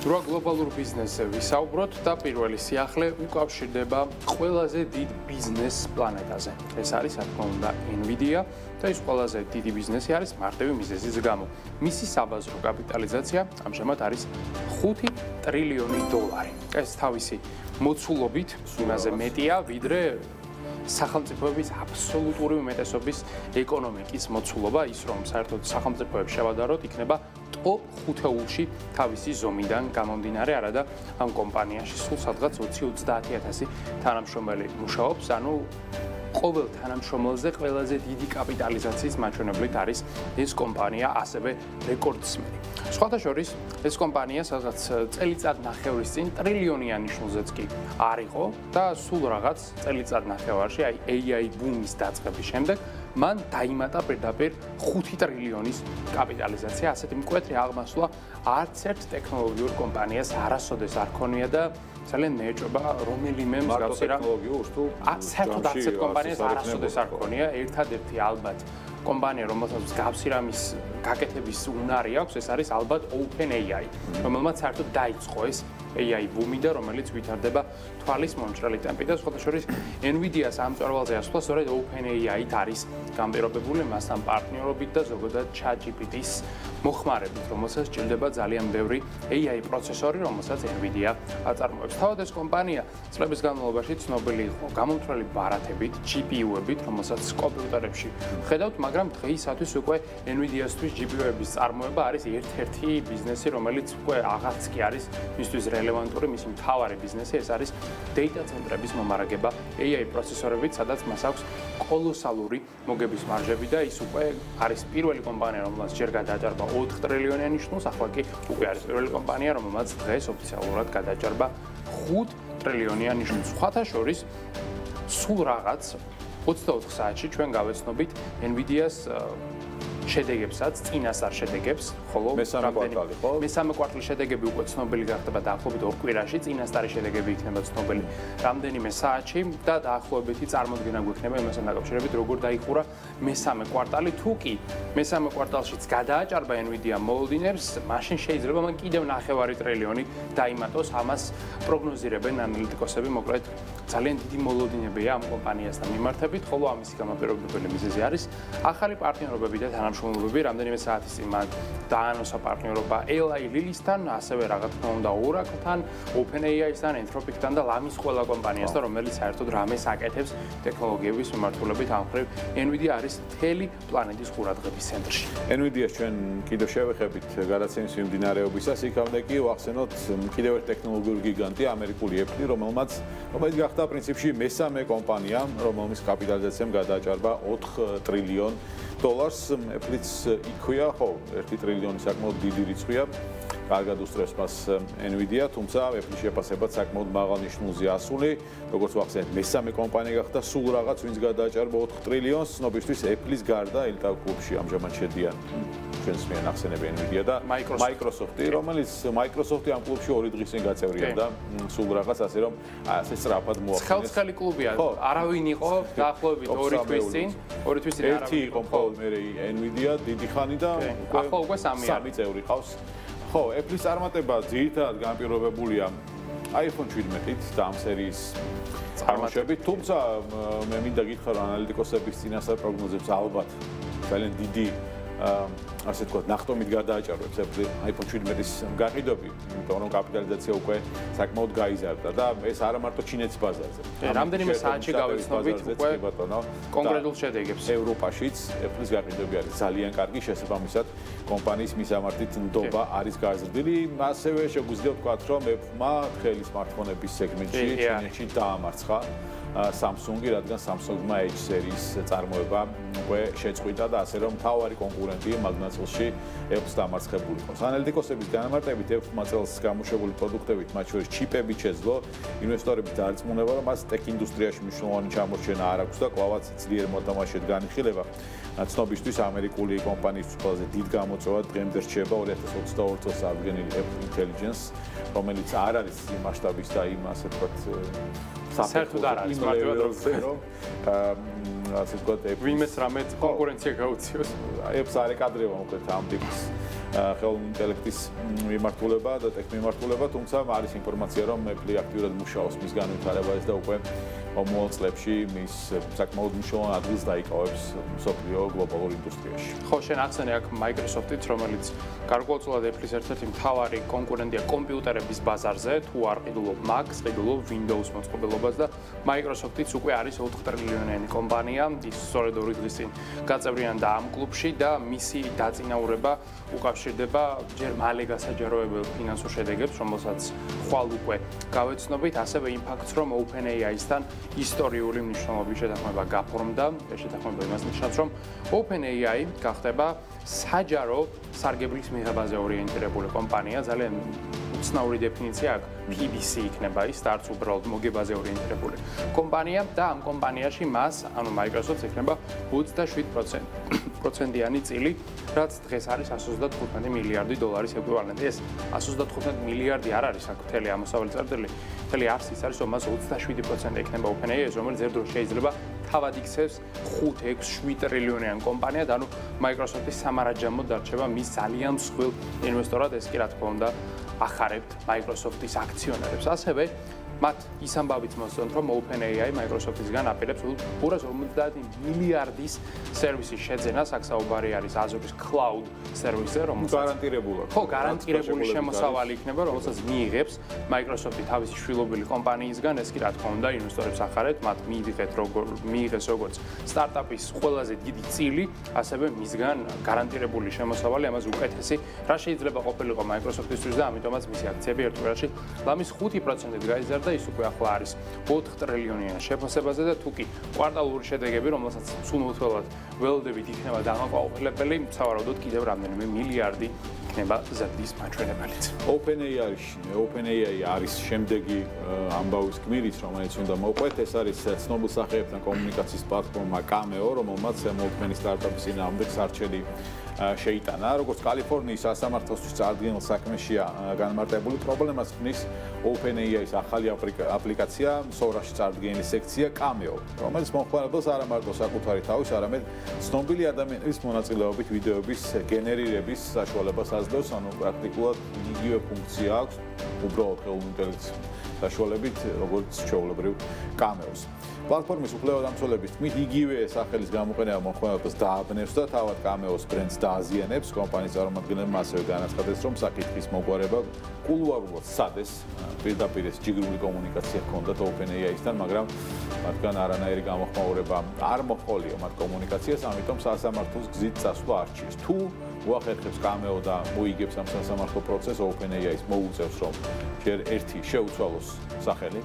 Რა გლობალურ ბიზნესზე ვისაუბროთ და პირველი სიახლე უკავშირდება ყველაზე დიდ ბიზნეს პლანეტაზე. ეს არის, რა თქმა უნდა, Nvidia და ის ყველაზე დიდი ბიზნესი არის მარტივი მიზეზის გამო. მისი საბაზრო კაპიტალიზაცია ამჟამად არის $5 ტრილიონი. ეს თავისი მოცულობით იმაზე მეტია, ვიდრე სახელმწიფოების აბსოლუტური უმეტესობის ეკონომიკის მოცულობა, ის რომ საერთოდ სახელმწიფოებს შევადაროთ, იქნება ტოპ 5-ში თავისი ზომიდან გამომდინარე, არადა ამ კომპანიაში სულ სადღაც 20-30,000 თანამშრომელი მუშაობს, ანუ ყოველ თანამშრომელზე ყველაზე დიდი კაპიტალიზაციის მაჩვენებლით არის ეს კომპანია, ასევე რეკორდსმენი. სხვათა შორის, ეს კომპანია სადღაც წელიწადნახევრის წინ ტრილიონიანი შულზეც კი არ იყო და სულ რაღაც წელიწადნახევარში, AI ბუმის დაწყების შემდეგ, მან დაიმატა პირდაპირ 5 ტრილიონის კაპიტალიზაცია. ასეთი მკვეთრი აღმასვლა არც ერთ ტექნოლოგიურ კომპანიას არასოდეს არ ქონია და ძალიან მეეჭობა რომელიმე მსგავსი რა საერთოდ არც ერთ კომპანიას არასოდეს არ ქონია. ერთადერთი ალბათ კომპანია, რომელსაც მსგავსი რამის გაკეთების უნარი აქვს, ეს არის ალბათ OpenAI, რომელმაც საერთოდ დაიწყო ეს AI ბუმი და რომელიც ვითარდება თვალის მომჭრელი ტემპით და სხვათა შორის Nvidia-ს ამ მწვერვალზე ასვლა სწორედ OpenAI-ით არის გამპირობებული, მასთან პარტნიორობით და ზოგადად ChatGPT-ის მოხმარებით, რომელსაც სჭირდება ძალიან ბევრი AI პროცესორი, რომელსაც Nvidia აწარმოებს. თავად ეს კომპანია წლების განმავლობაში ცნობილი იყო გამომთვლელი ბარათებით, GPU-ებით, რომელსაც კომპიუტერებში ხედავთ, მაგრამ დღეისათვის უკვე Nvidia-სთვის GPU-ების წარმოება არის ერთ-ერთი ბიზნესი, რომელიც უკვე აღარც კი არის მისთვის რელევანტური, მისი მთავარი ბიზნესი ეს არის data ცენტრების მომარაგება AI პროცესორებით, სადაც მას აქვს კოლოსალური მოგების მარჟები და ის უკვე არის პირველი კომპანია, რომელსაც ჯერ გადააჭარბა 4 ტრილიონიანი შნულს, ახლა კი უკვე არის პირველი კომპანია, რომელმაც დღეს ოფიციალურად გადააჭარბა 5 ტრილიონიანი შნულს. სხვათა შორის, სულ რაღაც 24 საათში ჩვენ გავეცნობით Nvidia-ს შედეგებსაც, წინასწარ შედეგებს, ხოლო მესამე კვარტალის შედეგები უკვე ცნობილი გახდება დაახლოებით 2 კვირაში, წინასწარი შედეგები იქნება ცნობილი რამდენიმე საათში და დაახლოებითი წარმოდგენა გვექნება იმასთან დაკავშირებით, როგორ დაიხურა მესამე კვარტალი. თუ კი მესამე კვარტალშიც გადააჭარბა Nvidia მოლოდინებს, მაშინ შეიძლება მან კიდევ 9 ტრილიონი დაიმატოს, ამას პროგნოზირებენ ანალიტიკოსები, მოკლედ ძალიან დიდი მოლოდინებია ამ კომპანიასთან მიმართებით, ხოლო ამისი გამაპირობებელი მიზეზი არის ახალი პარტნიორობები და თანამშრომლობები. რამდენიმე საათის წინ მან დაანონსა პარტნიორობა Eli Lilly-სთან, ასევე რა თქმა უნდა Oracle-თან, OpenAI-სთან, Anthropic-თან და ლამის ყველა კომპანიასთან, რომელიც საერთოდ რამეს აკეთებს ტექნოლოგიების მიმართულებით. ამ მხრივ Nvidia არის მთელი პლანეტის ყურადღების ცენტრში. Nvidia-ს ჩვენ კიდევ შევეხებით გადაცემის მიმდინარეობისას, იქამდე კი ვახსენოთ კიდევ ერთ ტექნოლოგიურ გიგანტი ამერიკული Apple, რომელიც გახდა პრინციპში მესამე კომპანია, რომელმის კაპიტალიზაციამ გადააჭარბა 4 ტრილიონ დოლარს. Apple-იც იქვია, ხო, 1 ტრილიონი საკმაოდ დიდი რიცხვია. კარგად უსწრებს მას Nvidia, თუმცა Apple-ის შეფასებაც საკმაოდ მაღალ ნიშნულზე ასული. როგორც ვახსენეთ, მესამე კომპანია გახდა სულ რაღაც, ვინც გადააჭარბა 4 ტრილიონს. ცნობისთვის Apple-ის გარდა ელიტარ კლუბში ამჟამად შედიან ჩვენს მიერ ახსენები Nvidia და Microsoft-ი, რომელიც Microsoft-ი ამ კლუბში 2 დღის წინ გაწევრია და სულ რაღაც ასე რომ ასე სწრაფად მოახდინეს. ცხელი კლუბია, არავინ იყო დაახლოებით 2 თვის წინ ერთი იყო მხოლოდ მე Nvidia დიდი ხანი და ახლა უკვე 3 წევრი ყავს. ხო, Apple-ის წარმატება ძირითადად განპირობებულია iPhone 17-ით და ამ სერიის წარმოშობით, თუმცა მე მინდა გითხრა რომ ანალიტიკოსების წინასწარ პროგნოზებს ალბათ ძალიან დიდი ასე ვთქვათ, ნახტომით გადააჭარბებს iPhone 17-ის გაყიდვები, იმიტომ რომ კაპიტალიზაცია უკვე საკმაოდ გაიზარდა და ეს არა მარტო ჩინეთის ბაზარზე. რამდენიმე საათში გავეცნობით უკვე კონკრეტულ შედეგებს. ევროპაშიც Apple-ის გაყიდვები არის ძალიან კარგი, შესაბამისად კომპანიის მისამართით ნდობა არის გაზრდილი. ასევე შეგვიძლია ვთქვათ, რომ Apple-მა თხელი სმარტფონების სეგმენტში ჩინეთში დაამარცხა Samsung-ი, რადგან Samsung-მა Edge სერიის წარმოება უკვე შეწყვიტა და ასე რომ მთავარი კონკურენტი მაგნაცილში Apple-ს დამარცხებული იყო. ანალიტიკოსების განმარტებით Apple-მა წელს გამოშვებული პროდუქტებით, მათ შორის ჩიპებით შეძლო ინვესტორების დარწმუნება, რომ მას ტექ ინდუსტრიაში მნიშვნელოვანი ჩამორჩენა არ აქვს და კვლავაც ძლიერ მოთამაშედ განიხილება. ცნობისთვის ამერიკული კომპანიის ყველაზე დიდ გამოწვევად დღემდე რჩება 2022 წელს აღდგენილი Apple Intelligence, რომელიც არ არის იმ მასშტაბის და იმ ასე ვთქვათ საერთოდ არ არის მარტივად რომ ასე ვთქვათ ვინმეს რამე კონკურენცია გაუწიოს. Apple-ს არ ეკადრება მოკლედ ამ ტიპის ხელოვნური ინტელექტის მიმართულება და ტექნომიმართულება, თუმცა არის ინფორმაცია, რომ Apple აქტიურად მუშაობს მის განვითარებაზე და უკვე მომავალ წლებში მის საკმაოდ მნიშვნელოვან ადგილს დაიკავებს მსოფლიო გლობალურ ინდუსტრიაში. ხო, შენ ახსენე აქ Microsoft-ით, რომელიც გარკვეულწილად Apple-ის ერთ-ერთი მთავარი კონკურენტია კომპიუტერების ბაზარზე, თუ არ ყიდულობ Mac-ს, ყიდულობ Windows მოწყობილობას და Microsoft-იც უკვე არის 4 ტრილიონიანი კომპანია, ის სწორედ 2 დღის წინ გაწევრიანდა ამ კლუბში და მისი დაწინაურება უკავშირდება ჯერ მალე გასაჯაროებელ ფინანსურ შედეგებს, რომელსაც ხვალ უკვე გავეცნობით, ასევე იმ ფაქტს, რომ OpenAI-სთან ისტორიული მნიშვნელობის შეთანხმება გაფორმდა, ეს შეთანხმება იმას ნიშნავს, რომ OpenAI გახდება საჯარო სარგებლის მიღებაზე ორიენტირებული კომპანია, ძალიან უცნაური დეფინიცია აქვს, PBC იქნება ის, და არც უბრალოდ მოგებაზე ორიენტირებული კომპანია და ამ კომპანიაში მას, ანუ Microsoft-ს იქნება 27%-იანი წილი, რაც დღეს არის 135 მილიარდი დოლარის ეკვივალენტი. ეს 135 მილიარდი არ არის აქ მთელი ამოსავალი წერტილი, მთელი არსი ის არის, რომ მას 27% იქნება OpenAI, რომელიც ერთ დროს შეიძლება თავად იქცევს 5-6-7 ტრილიონიანი კომპანია და ანუ Microsoft-ის სამარაჯამოდ დარჩება მის ძალიან მსხვილ ინვესტორად, ეს კი რა თქმა უნდა ახარებთ Microsoft-ის აქციონერებს. ასევე მათ ის ამბავიც მოსწონთ, რომ OpenAI Microsoft-ისგან აპირებს 250 მილიარდის სერვისის შეძენას, აქ საუბარი არის Azure-ის Cloud სერვისზე, რომელსაც გარანტირებულად. ხო, გარანტირებული შემოსავალი იქნება, რომელსაც მიიღებს Microsoft-ი თავისი შვილობილი კომპანიისგან, ეს კი რა თქმა უნდა ინვესტორებს ახარებთ, მათ მიიღეს როგორც სტარტაპის ყველაზე დიდი წილი, ასევე მისგან გარანტირებული შემოსავალი, ამას უკეთესი, რა შეიძლება ყოფილიყო Microsoft-ისთვის და ამიტომაც მისი აქციები ერთ კვირაში ლამის 5%-ით გაიზარდა. ის უკვე ახლა არის 4 ტრილიონიან შეფასებაზე და თუ კი კვარტალური შედეგები, რომელსაც სულმოწველად ველოდებით იქნება დამაკმაყოფილებელი, სავარაუდოდ კიდევ რამდენიმე მილიარდი იქნება ზრდის მაჩვენებელიც. OpenAI არის შემდეგი ამბავის გმირიც, რომელიც უნდა მოყვეთ, ეს არის ცნობილ სახეებთან კომუნიკაციის პლატფორმა Cameo, რომელმაც მოქმედი სტარტაპის წინააღმდეგ სარჩელი შეიტანა. როგორც კალიფორნიის სასამართლოსთვის წარდგენილ საქმეშია განმარტებული პრობლემას ხნის OpenAI-ის ახალი აპლიკაცია, სორაში წარდგენილი სექცია Cameo, რომელიც მომხმარებელს არა მარტო საკუთარი თავის, არამედ ცნობილი ადამიანების მონაწილეობით ვიდეოების გენერირების საშუალებას აძლევს, ანუ პრაქტიკულად იგივე ფუნქცია აქვს, უბრალოდ ხელოვნური ინტელექტის საშუალებით, როგორც ჩვეულებრივ Cameo-ს. პლატფორმის უფლებადამცველების თქმით, იგივე სახელის გამოყენება მომხმარებელს დააბნევს და თავად Cameo-ს ბრენდს დააზიანებს. კომპანიის წარმომადგენლებმა ასევე განაცხადეს, რომ საკითხის მოგვარება კულუარულად სადეს, პირდაპირ ჯიგრული კომუნიკაცია ჰქონდათ OpenAI-სთან, მაგრამ მათგან არანაირი გამოხმაურება არ მოჰყოლია მათ კომუნიკაციას, ამიტომ სასამართლოს გზით წასვლა არჩიეს. თუ უახერხებს Cameo და მოიგებს ამ სასამართლო პროცესს, OpenAI-ს მოუწევს, რომ ჯერ ერთი შეუცვალოს სახელი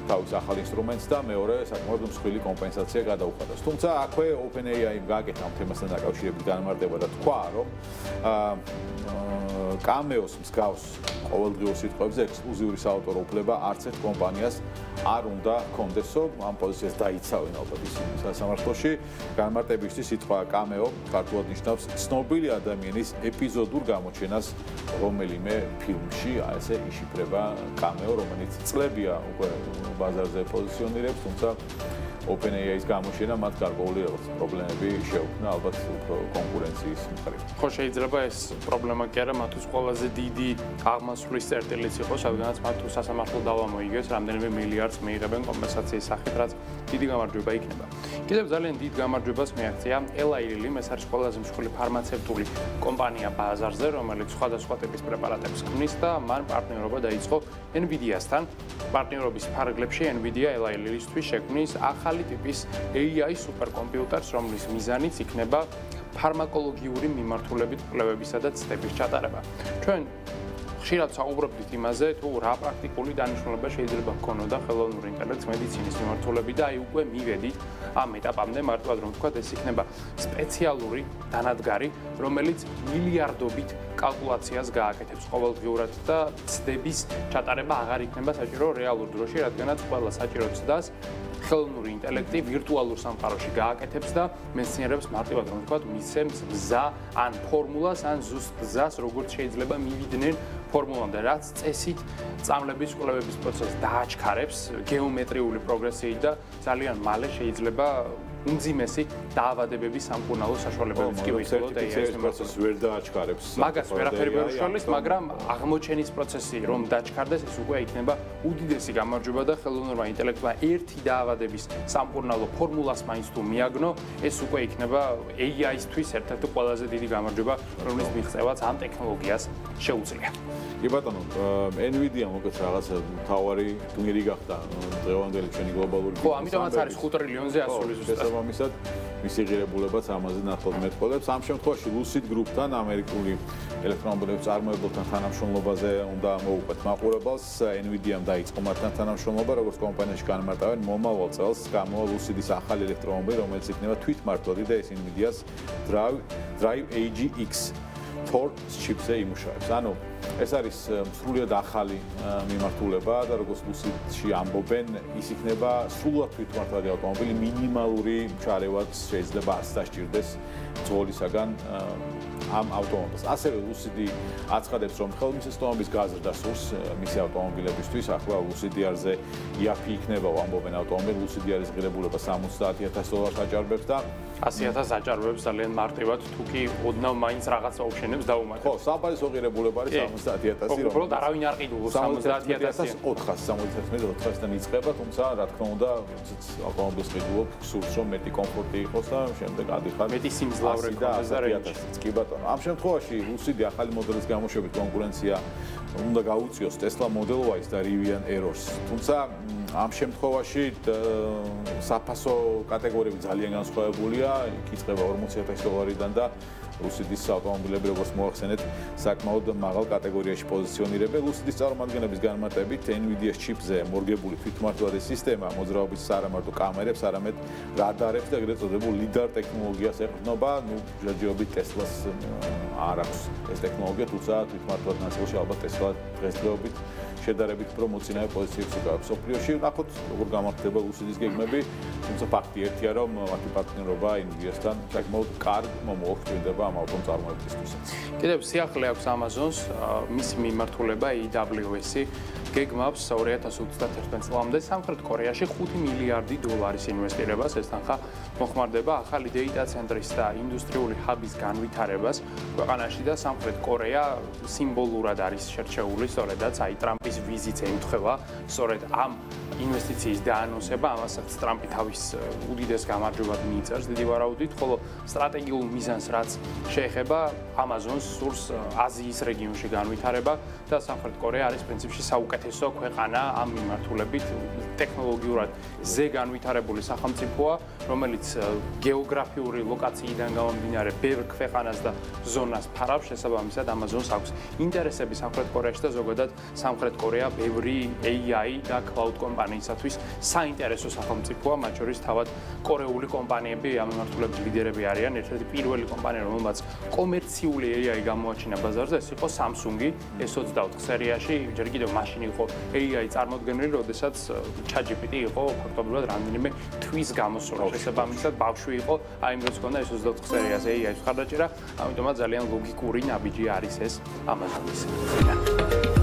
თავის ახალ ინსტრუმენტს და მეორე საკმაოდ მსხვილი კომპენსაცია გადაუხადოს. თუმცა აქვე OpenAI-მ გააკეთა ამ თემასთან დაკავშირებით განმარტება და თქვა, რომ Cameo-ს მსგავს ყოველდღიურ სიტყვებზე ექსკლუზიური საავტორო უფლება არც ერთ კომპანიას არ უნდა ჰქონდესო, ამ პოზიციას დაიცავენ ალბათ ისინი სასამართლოში. განმარტებისთვის სიტყვა Cameo ქართულად ნიშნავს ცნობილი ადამიანის ეპიზოდურ გამოჩენას რომელიმე ფილმში, ესე იშიფრება Cameo, რომელიც წლებია უკვე ბაზარზე პოზიციონირებს, თუმცა OpenAI-ის გამოჩენა მათ გარკვეული პრობლემები შეუქმნა, ალბათ უფრო კონკურენციის მხრივ. ხო, შეიძლება ეს პრობლემა კი არა, მათთვის ყველაზე დიდი აღმასვლის წერტილიც იყო, სადღაც მათ თუ სასამართლო დავა მოიგეს, რამდენიმე მილიარდს მიიღებენ კომპენსაციის სახით, რაც დიდი გამარჯვება იქნება. კიდევ ძალიან დიდ გამარჯვებას მიაღწია Eli Lilly, ეს არის ყველაზე მსხვილი ფარმაცევტული კომპანია ბაზარზე, რომელიც სხვადასხვა ტიპის პრეპარატებს ქმნის და მან პარტნიორობა დაიწყო Nvidia-სთან. პარტნიორობის ფარგლებში Nvidia Eli Lilly-ისთვის შექმნის ახალი ტიპის AI სუპერკომპიუტერს, რომლის მიზანიც იქნება ფარმაკოლოგიური მიმართულებით კვლევებისა და ცდების ჩატარება. ჩვენ ხშირად საუბრობთ იმაზე, თუ რა პრაქტიკული დანიშნულება შეიძლება ჰქონოდა ხელოვნური ინტელექტს მედიცინის მიმართულებით და აი უკვე მივედით ამ ეტაპამდე, მარტივად რომ ვთქვათ, ეს იქნება სპეციალური დანადგარი, რომელიც მილიარდობით კალკულაციას გააკეთებს ყოველდღიურად და ცდების ჩატარება აღარ იქნება საჭირო რეალურ დროში, რადგანაც ყველა საჭირო ცდას ხელოვნური ინტელექტი ვირტუალურ სამყაროში გააკეთებს და მეცნიერებს მარტივად რომ ვთქვათ, მისცემს გზა ან ფორმულას ან ზუსტ გზას, როგორც შეიძლება მივიდნენ ფორმულამდე, რაც წესით წამლების კვლევების პროცესს დააჩქარებს გეომეტრიული პროგრესიით და ძალიან მალე შეიძლება უმძიმესი დაავადებების სამკურნალო საშუალებებიც კი ვიხილოთ AI-ის პროცესს ვერ დააჩქარებს. მაგას ვერაფერი ვერ უშუალებს, მაგრამ აღმოჩენის პროცესი რომ დაჩქარდეს, ეს უკვე იქნება უდიდესი გამარჯვება და ხელოვნურმა ინტელექტმა ერთი დაავადების სამკურნალო ფორმულას მაინც თუ მიაგნო, ეს უკვე იქნება AI-ისთვის ერთ-ერთი ყველაზე დიდი გამარჯვება, რომლის მიღწევაც ამ ტექნოლოგიას შეუძლია. კი ბატონო, NVIDIA მოკეთ რაღაც მთავარი გმირი გახდა დღევანდელი ჩვენი გლობალური ხო, ამიტომაც არის 5 ტრილიონზე ასული ზუსტად. შესაბამისად, მისი ღირებულებაც ამაზე ნახოთ მეტყველებს. ამ შემთხვევაში Lucid Group-თან, ამერიკული ელექტრომობილების წარმოებულთან თანამშრომლობაზე უნდა მოუყვეთ მაყურებელს. NVIDIA-მ დაიწყო მათთან თანამშრომლობა, როგორც კომპანიაში განმარტავენ, მომავალ წელს გამოვა Lucid-ის ახალი ელექტრომობილი, რომელიც იქნება თვითმართველი და ეს NVIDIA-ს Drive AGX 4 ჩიპზე იმუშავებს. ანუ ეს არის სრულიად ახალი მიმართულება და როგორც Lucid-ში ამბობენ, ის იქნება სრულად თვითმართველი ავტომობილი, მინიმალური ჩარევაც შეიძლება არც დასჭირდეს ძღოლისაგან ამ ავტომობილს. ასევე Lucid-ი აცხადებს, რომ ხელმისაწვდომობის გაზრდა სურს მისი ავტომობილებისთვის. ახლა Lucid-ზე IAP იქნება ამბობენ ავტომობილი. Lucid-ი არის ღირებულება $70,000 აჭარბებს და 100,000 აჭარბებს ძალიან მარტივად, თუ კი ოდნავ მაინც რაღაცა ოფშენებს დაუმატებს. ხო, საფარისო ღირებულება არის 70,000, უბრალოდ არავინ არ ყიდულობს 70,000 400-400-დან იწყება, თუმცა რა თქმა უნდა, ავტომობილს ყიდულობ, სურს რომ მეტი კომფორტი იყოს და შემდეგ ადიხარ მეტი სიმძლავრე ქონდეს და რეჯი. კი ბატონო, ამ შემთხვევაში Lucid ახალი მოდელის გამოშვებით კონკურენცია უნდა გაუწიოს Tesla Model Y-ს და Rivian Errors. თუმცა ამ შემთხვევაში საფასო კატეგორიები ძალიან განსხვავებულია, იქ იწყება $40,000-დან და Lucid-ის ავტომობილები, როგორც მოახსენეთ, საკმაოდ მაღალ კატეგორიაში პოზიციონირებენ. Lucid-ის წარმომადგენლების განმარტებით, NVIDIA-ს ჩიპზე მორგებული თვითმართველი სისტემა მოძრაობის არა მარტო კამერებს, არამედ რადარებს და ეგრეთ წოდებულ LiDAR ტექნოლოგიას ეყრდნობა. ჯერჯერობით Tesla-ს არ აქვს ეს ტექნოლოგია, თუმცა თვითმართველ ნაწილში ალბათ Tesla დღესდღეობით შედარებით უფრო მოწინავე პოზიციებს იკავებს სოფლიოში. ნახოთ, როგორ გამართება Lucid-ის გეგმები, თუმცა ფაქტი ერთია, რომ მათი პარტნიორობა NVIDIA-სთან საკმაოდ კარგ მომავალს გვინდება ამ ავტომწარმოებისთვის. კიდევ სიახლე აქვს Amazon-ს, მისი მიმართულება AWS-ი გეგმავს 2021 წლამდე სამხრეთ კორეაში $5 მილიარდი ინვესტირებას, ეს თანხა მოხმარდება ახალი დეიტა ცენტრის და ინდუსტრიული ჰაბის განვითარებას ქვეყანაში და სამხრეთ კორეა სიმბოლურად არის შერჩეული, სწორედაც აი ტრამპის ვიზიტს ემთხვევა, სწორედ ამ ინვესტიციის დაანონსება, ამასაც ტრამპი თავის უდიდეს გამარჯვებად მიიწერს დიდი ვარაუდით, ხოლო სტრატეგიულ მიზანს რაც შეეხება Amazon-ს სურს აზიის რეგიონში განვითარება და სამხრეთ კორეა არის პრინციპში საუკეთესო ქვეყანა ამ მიმართულებით ტექნოლოგიურად ზე განვითარებული სახელმწიფოა, რომელიც გეოგრაფიული ლოკაციიდან გამომდინარე ბევრ ქვეყანას და ზონას ფარავს, შესაბამისად Amazon-ს აქვს ინტერესები სამხრეთ კორეაში და ზოგადად სამხრეთ კორეა ბევრი AI და cloud კომპანიისათვის საინტერესო სახელმწიფოა, მათ შორის თავად კორეული კომპანიები ამ მიმართულებით ლიდერები არიან. ერთ-ერთი პირველი კომპანია, რომელმაც კომერციული AI გამოაჩინა ბაზარზე, ეს იყო Samsung-ი S24 სერიაში, ჯერ კიდევ მაშინ იყო AI წარმოდგენილი, როდესაც ChatGPT იყო ფაქტობრივად რამდენიმე თვის გამოსული. შესაბამისად, ბავშვი იყო, აი იმ დროს ჰქონდა S24 სერიაზე AI-ის მხარდაჭერა, ამიტომაც ძალიან ლოგიკური ნაბიჯი არის ეს Amazon-ის.